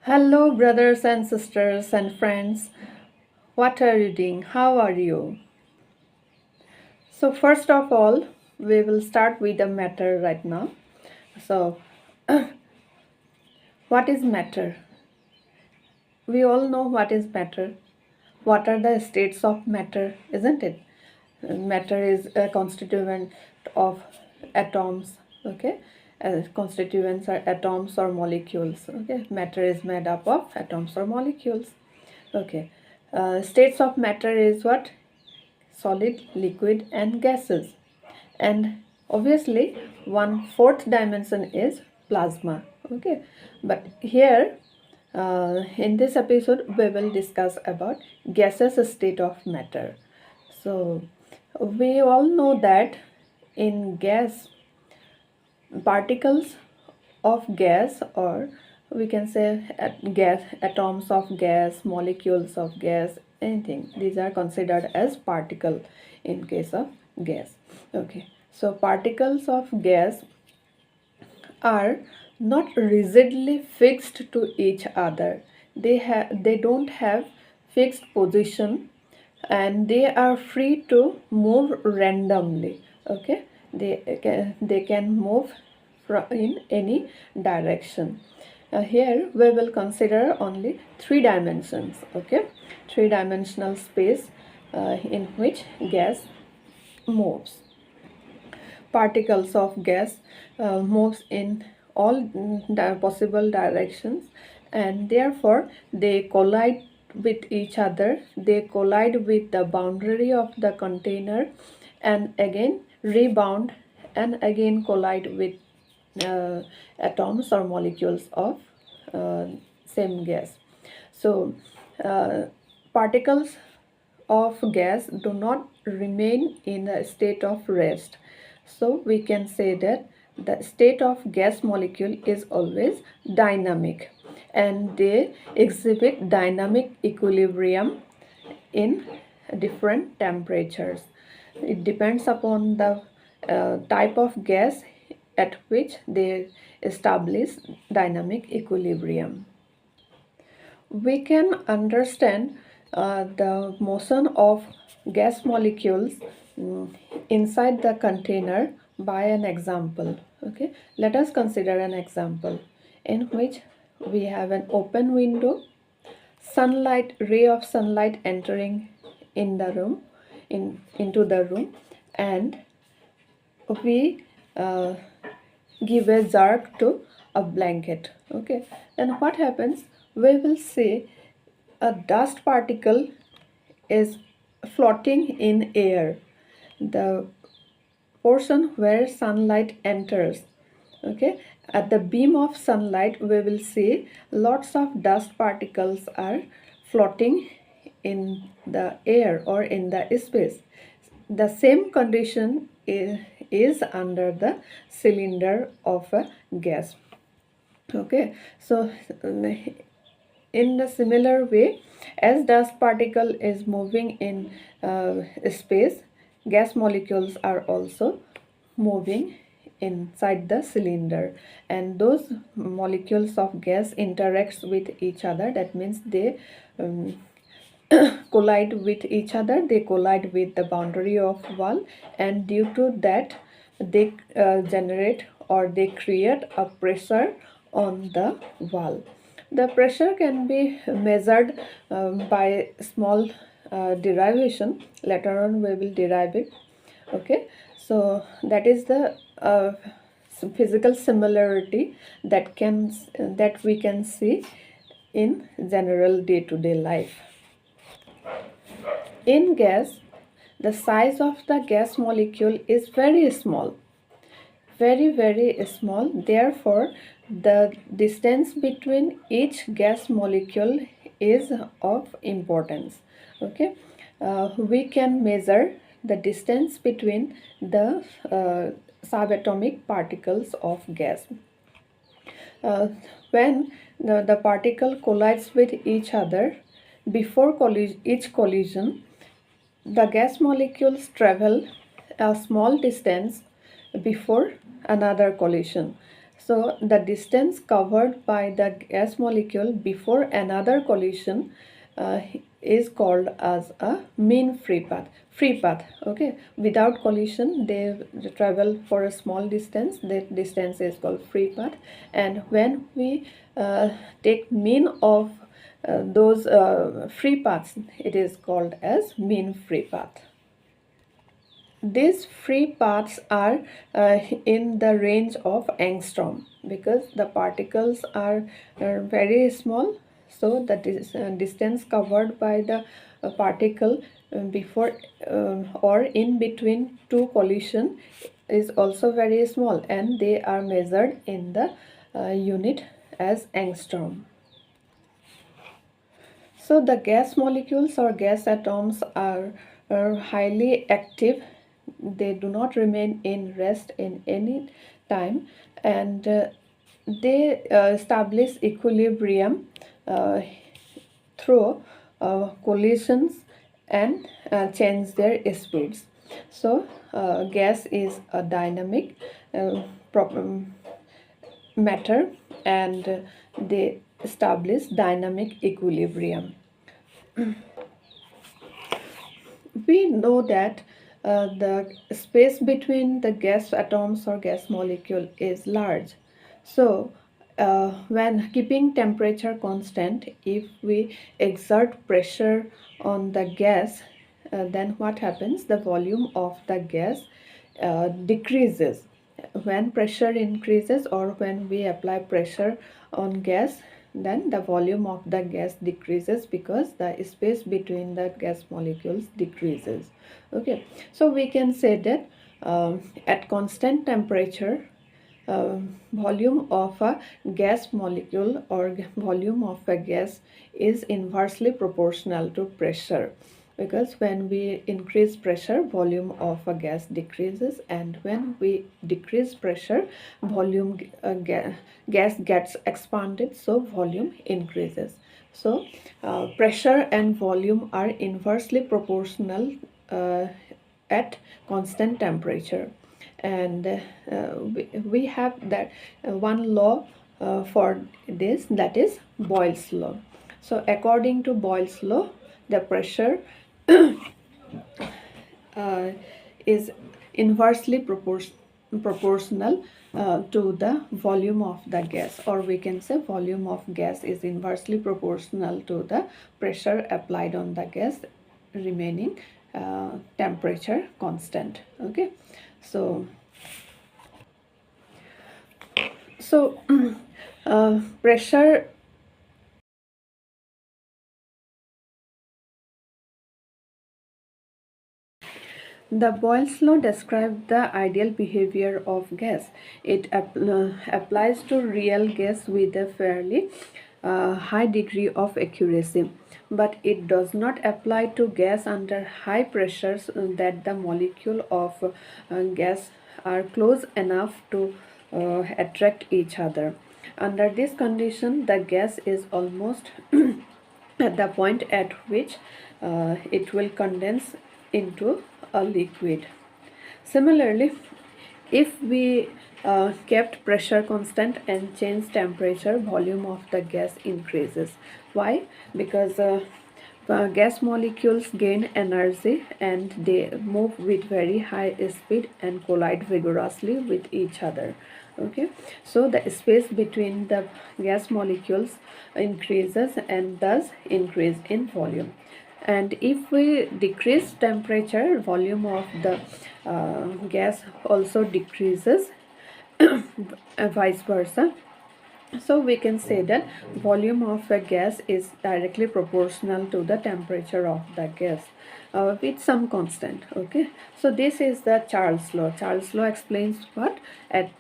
Hello, brothers and sisters and friends. What are you doing? How are you? So, first of all, we will start with the matter right now. So, what is matter? We all know what is matter. What are the states of matter, isn't it? Matter is a constituent of atoms, okay? Constituents are atoms or molecules, okay? Matter is made up of atoms or molecules, okay? States of matter is what? Solid, liquid, and gases. And obviously, one fourth dimension is plasma. Okay, but here in this episode, we will discuss about gaseous state of matter. So, we all know that in gas, particles of gas, or we can say gas, atoms of gas, molecules of gas, anything, these are considered as particle in case of gas. Okay, so particles of gas are not rigidly fixed to each other. They don't have fixed position, and they are free to move randomly. Okay, they can move in any direction. Here we will consider only three dimensions. Okay, three-dimensional space in which gas moves. Particles of gas moves in all possible directions, and therefore they collide with each other. They collide with the boundary of the container, and again rebound, and again collide with uh, atoms or molecules of uh, same gas. So uh, particles of gas do not remain in a state of rest. So we can say that the state of gas molecule is always dynamic, and they exhibit dynamic equilibrium in different temperatures. It depends upon the type of gas at which they establish dynamic equilibrium. We can understand the motion of gas molecules inside the container by an example. Okay, let us consider an example in which we have an open window, sunlight, ray of sunlight entering in the room, into the room, and we give a jerk to a blanket. Okay, and what happens? We will see a dust particle is floating in air. The portion where sunlight enters, okay, at the beam of sunlight we will see lots of dust particles are floating in the air or in the space. The same condition is under the cylinder of a gas. Okay, so in a similar way, as dust particle is moving in space, gas molecules are also moving inside the cylinder, and those molecules of gas interacts with each other. That means they collide with each other. They collide with the boundary of wall, and due to that they generate, or they create a pressure on the wall. The pressure can be measured by small derivation. Later on we will derive it. Okay, so that is the physical similarity that we can see in general day-to-day life. In gas, the size of the gas molecule is very small, very small. Therefore, the distance between each gas molecule is of importance. Okay, we can measure the distance between the subatomic particles of gas. When the particle collides with each other, before each collision, the gas molecules travel a small distance before another collision. So the distance covered by the gas molecule before another collision uh, is called as a mean free path. Free path, okay. Without collision, they travel for a small distance. That distance is called free path. And when we take mean of those free paths, it is called as mean free path. These free paths are in the range of angstrom because the particles are very small. So the distance covered by the particle before or in between two collision is also very small, and they are measured in the unit as angstrom. So the gas molecules or gas atoms are highly active. They do not remain in rest in any time, and they establish equilibrium uh, through collisions and change their speeds. So gas is a dynamic matter, and they establish dynamic equilibrium. We know that the space between the gas atoms or gas molecule is large. So when keeping temperature constant, if we exert pressure on the gas, then what happens? The volume of the gas decreases. When pressure increases or when we apply pressure on gas, then the volume of the gas decreases because the space between the gas molecules decreases. Okay, so we can say that at constant temperature, volume of a gas molecule or volume of a gas is inversely proportional to pressure, because when we increase pressure, volume of a gas decreases, and when we decrease pressure, volume gas gets expanded, so volume increases. So pressure and volume are inversely proportional at constant temperature. And we have that one law for this, that is Boyle's law. So according to Boyle's law, the pressure is inversely proportional to the volume of the gas, or we can say volume of gas is inversely proportional to the pressure applied on the gas, remaining temperature constant. Okay, so pressure. The Boyle's law describes the ideal behavior of gas. It applies to real gas with a fairly high degree of accuracy, but it does not apply to gas under high pressures that the molecule of gas are close enough to attract each other. Under this condition, the gas is almost at the point at which it will condense into a liquid. Similarly, if we kept pressure constant and change temperature, volume of the gas increases. Why? Because gas molecules gain energy and they move with very high speed and collide vigorously with each other. Okay, so the space between the gas molecules increases and thus increase in volume. And if we decrease temperature, volume of the gas also decreases, vice versa. So we can say that volume of a gas is directly proportional to the temperature of the gas with some constant. Okay, so this is the Charles law. Charles law explains what? At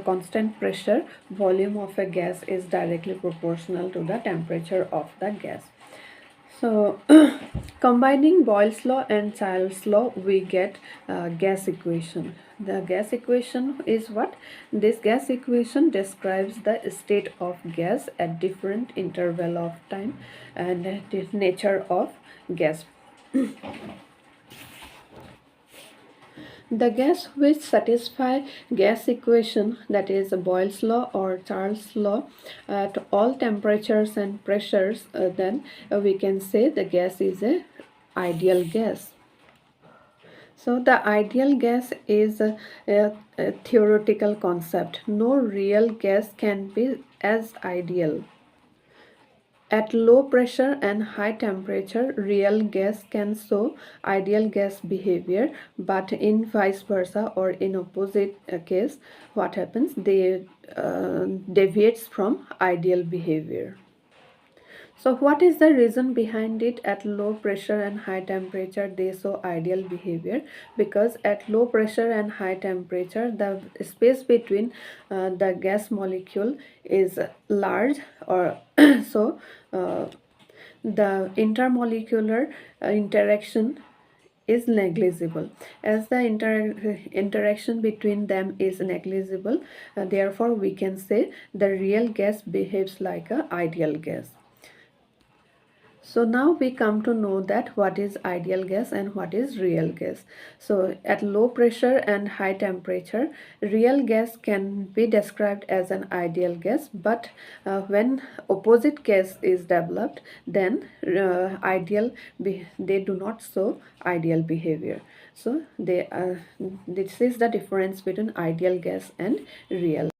constant pressure, volume of a gas is directly proportional to the temperature of the gas. So combining Boyle's law and Charles law, we get gas equation. The gas equation is what? This gas equation describes the state of gas at different interval of time and the nature of gas. The gas which satisfy gas equation, that is Boyle's law or Charles' law, at all temperatures and pressures, then we can say the gas is a ideal gas. So the ideal gas is a theoretical concept. No real gas can be as ideal. At low pressure and high temperature, real gas can show ideal gas behavior, but in vice versa or in opposite case, what happens? They deviates from ideal behavior. So what is the reason behind it? At low pressure and high temperature they show ideal behavior, because at low pressure and high temperature the space between the gas molecule is large, or so the intermolecular interaction is negligible. As the interaction between them is negligible, therefore we can say the real gas behaves like a ideal gas. So now we come to know that what is ideal gas and what is real gas. So at low pressure and high temperature, real gas can be described as an ideal gas, but when opposite gas is developed, then they do not show ideal behavior. So this is the difference between ideal gas and real.